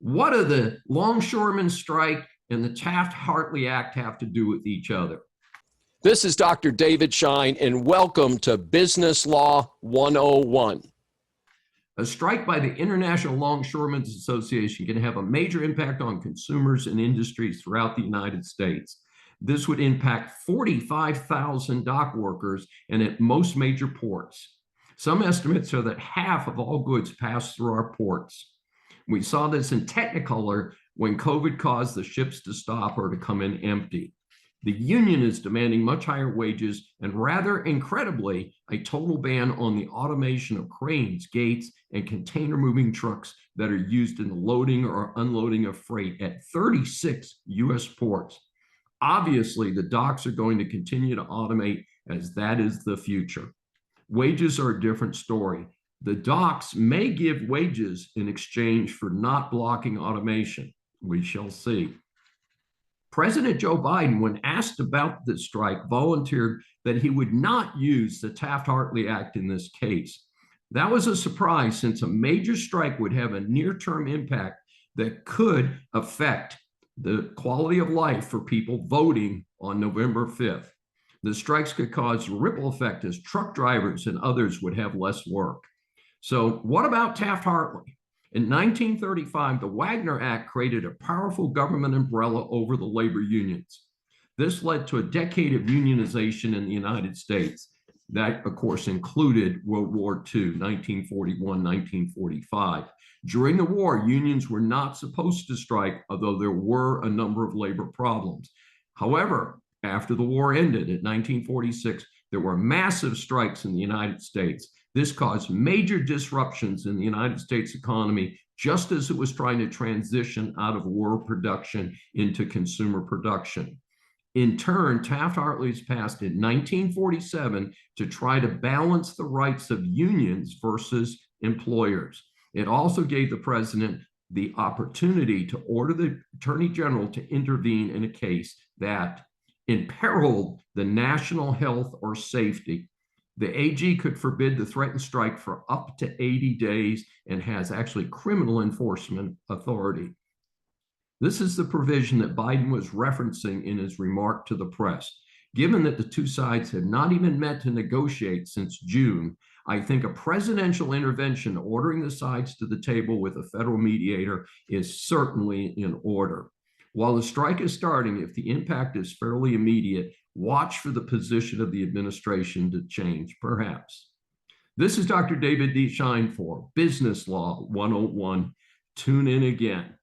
What do the Longshoreman strike and the Taft-Hartley Act have to do with each other? This is Dr. David Shine, and welcome to Business Law 101. A strike by the International Longshoremen's Association can have a major impact on consumers and industries throughout the United States. This would impact 45,000 dock workers and at most major ports. Some estimates are that half of all goods pass through our ports. We saw this in Technicolor when COVID caused the ships to stop or to come in empty. The union is demanding much higher wages and, rather incredibly, a total ban on the automation of cranes, gates, and container moving trucks that are used in the loading or unloading of freight at 36 U.S. ports. Obviously, the docks are going to continue to automate as that is the future. Wages are a different story. The docks may give wages in exchange for not blocking automation. We shall see. President Joe Biden, when asked about this strike, volunteered that he would not use the Taft-Hartley Act in this case. That was a surprise, since a major strike would have a near-term impact that could affect the quality of life for people voting on November 5th. The strikes could cause a ripple effect as truck drivers and others would have less work. So what about Taft-Hartley? In 1935, the Wagner Act created a powerful government umbrella over the labor unions. This led to a decade of unionization in the United States. That, of course, included World War II, 1941, 1945. During the war, unions were not supposed to strike, although there were a number of labor problems. However, after the war ended in 1946, there were massive strikes in the United States. This caused major disruptions in the United States economy, just as it was trying to transition out of war production into consumer production. In turn, Taft-Hartley was passed in 1947 to try to balance the rights of unions versus employers. It also gave the president the opportunity to order the attorney general to intervene in a case that imperiled the national health or safety. The AG could forbid the threatened strike for up to 80 days and has actually criminal enforcement authority. This is the provision that Biden was referencing in his remark to the press. Given that the two sides have not even met to negotiate since June, I think a presidential intervention ordering the sides to the table with a federal mediator is certainly in order. While the strike is starting, if the impact is fairly immediate, watch for the position of the administration to change, perhaps. This is Dr. David D. Shine for Business Law 101. Tune in again.